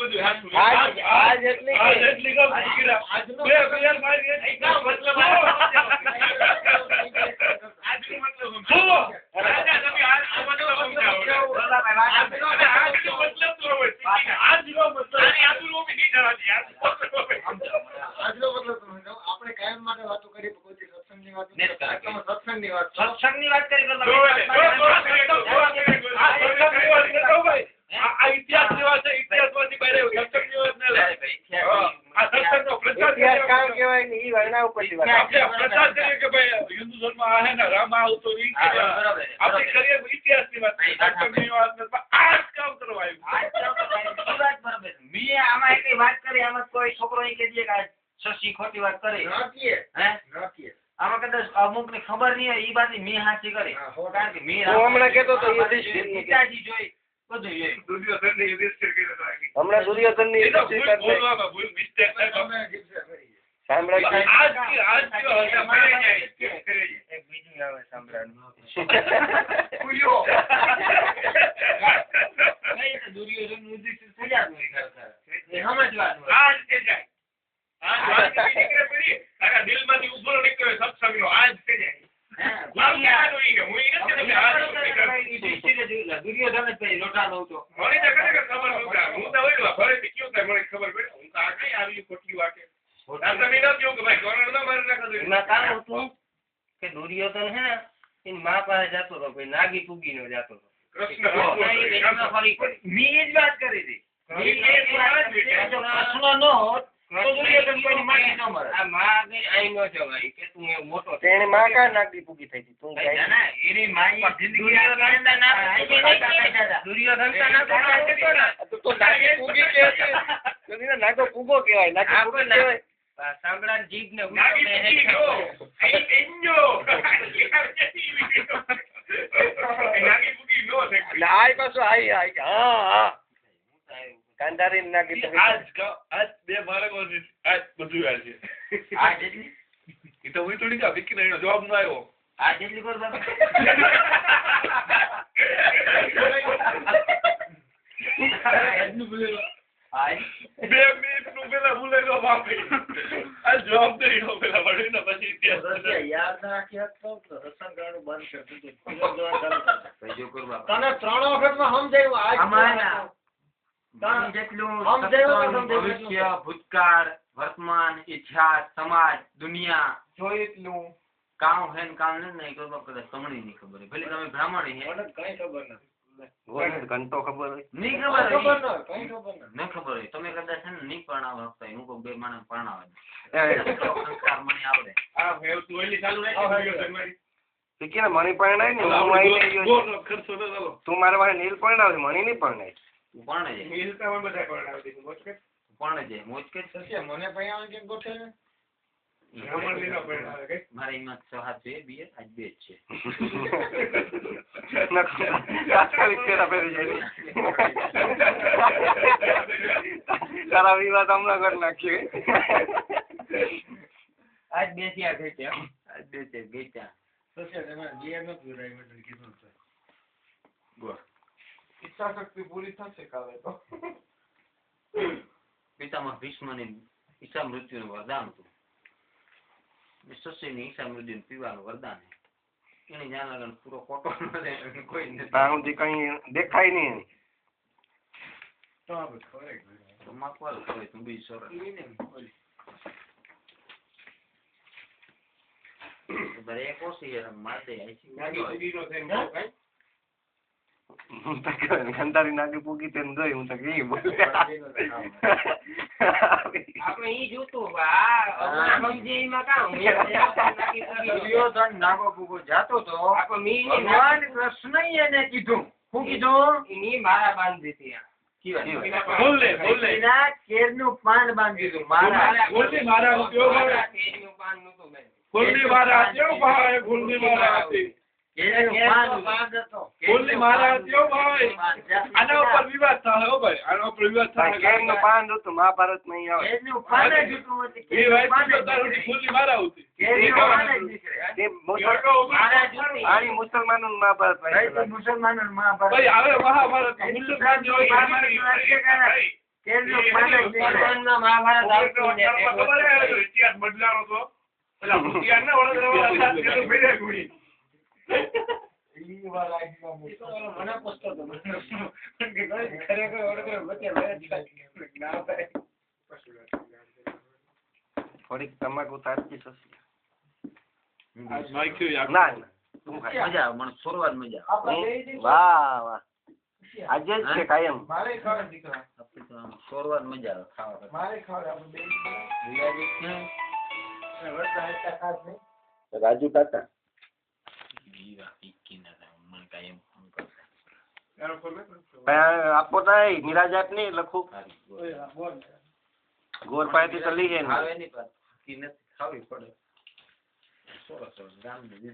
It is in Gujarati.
બધું હાચું. આજ એટલી ગમ કીરા. આજનો મતલબ આપણે કાયમ માટે વાતો કરી સત્સંગની વાત સત્સંગની વાત કરી હિન્દુ ધર્મ આ ને રામ આવતો આપણે કરીએ ઇતિહાસની વાત આજ કામ કરવા મેં આમાં એક વાત કરી આમાં કોઈ છોકરો કે શશી ખોટી વાત કરે આમાં કદાચ અમુક ને ખબર નહીં હોય એ વાત મેં હાચી કરી કારણ કે મેં હમણાં કેતો તો પિતાજી જોઈ બધું હમણાં દુર્યોધન ની દિલમાંથી ઉભો નીકળ્યો સત્સંગ આજ દુર્યોધન હે ને એની મા પાસે જતો હતો નાગી પૂગી નો જતો હતો મેં એ જ વાત કરી હતી નાગો પૂગો કેવાય સાંભળા જીભ ને આય પાછો આય કાંધારી નાગી આજ બે બાળકો આજ બધું યાદ છે એ તો હું થોડી કા વિકી નો જવાબ ન આવ્યો આ જેટલી કર બે મિનિટ નું પેલા ભૂલે ગયો બાપી આ જવાબ દઈ ગયો પેલા વળી ને પછી યાદ ના રાખી તો રસન કરવાનું બંધ કરી દીધું તને 3 વખતમાં સમજાયું ભવિષ્ય ભૂતકાળ વર્તમાન ઇતિહાસ સમાજ દુનિયા જોઈ એટલું કામ હે ને કામ નહીં કરવા કદાચ તમને નહીં ખબર ભલે તમે બ્રાહ્મણ હે કઈ ખબર નથી ઘંટો ખબર હોય નહીં ખબર હોય તમે કદાચ છે ને નહીં પરણાવ હકતા હું કોઈ બે માણસ પરણાવે સંસ્કાર મને આવડે આ મેં તું ઓલી ચાલુ રાખી કે મણી પરણાય ને હું આવી ખર્ચો ન ચાલો તું મારા પાસે નીલ પરણાવ મણી નહીં પરણાય પરણે છે નીલ તો અમે બધા પરણાવી દીધું મોજ કે પરણે છે મોજ કે સસ્યા મને પરણાવે કે ગોઠે ને બ્રાહ્મણ ની પરણાવે કે મારી હિંમત 6 7 2 બે આજ બે જ છે તારા વિવાદ હમણાં કરી નાખ્યો આજ બે ત્યાં ગઈ ત્યાં આજ બે છે ગઈ ત્યાં સસ્યા તમારે જીઆર નો પૂરાય મેં કીધું છે ગો ઈચ્છા શક્તિ પૂરી થશે કાલે તો પિતામહ ભીષ્મની ઈચ્છા મૃત્યુનું વરદાન હતું સસ્યની ઈચ્છા મૃત્યુનું પીવાનું વરદાન એને જાણ લગન પૂરો ખોટો કોઈ નથી કઈ દેખાય નહીં તો આ બધું કરેક્ટ તો માકવાલ કરે તું બી સરસ બરે કોસી માતે આઈ નાગી પૂગીનો થઈને કઈ ગંધારી નાગી પૂગી તેમ જોઈ હું તો કઈ બોલ આપણે ઈ જોતું આ સમજી માં કામ દુર્યોધન નાગો પૂગો જાતો તો આપણે મી ભગવાન કૃષ્ણ એને કીધું હું કીધું ઈ મારા બાંધી હતી બોલે ના કેરનું પાન બાંધી દીધું મારા બોલે મારા ઉપયોગ કેરનું પાન નતો બેન બોલે મારા કેવો ભાઈ બોલે મારા હતી બોલે મારા કેવો ભાઈ આના ઉપર વિવાદ થાય હો ભાઈ આના ઉપર વિવાદ થાય કેરનું પાન હતું મહાભારત માં આવે કેરનું પાન જ હતું એ ભાઈ તો તારું બોલે મારા હતી કેરનું પાન જ નીકળે આની મુસલમાનો મહાભારત મુસલમાનો મહાભારત ભાઈ હવે મહાભારત મુસલમાન જો ઇતિહાસ બદલાનો તો પેલા ભૂતિયા ના વડોદરા તે તો ભેગા ગુણી થોડીક તમાકુ તારતી થશે નાખ્યું ના મજા આવે મને સોરવાર મજા વાહ વાહ આજે જ છે કાયમ આવે સોરવાર મજા આવે ખાવા રાજુ કાકા આપો તો નિરાજાત નહીં લખું ગોર પાસેથી તો લઈએ ને ખાવી પડે સરસ ગામ ની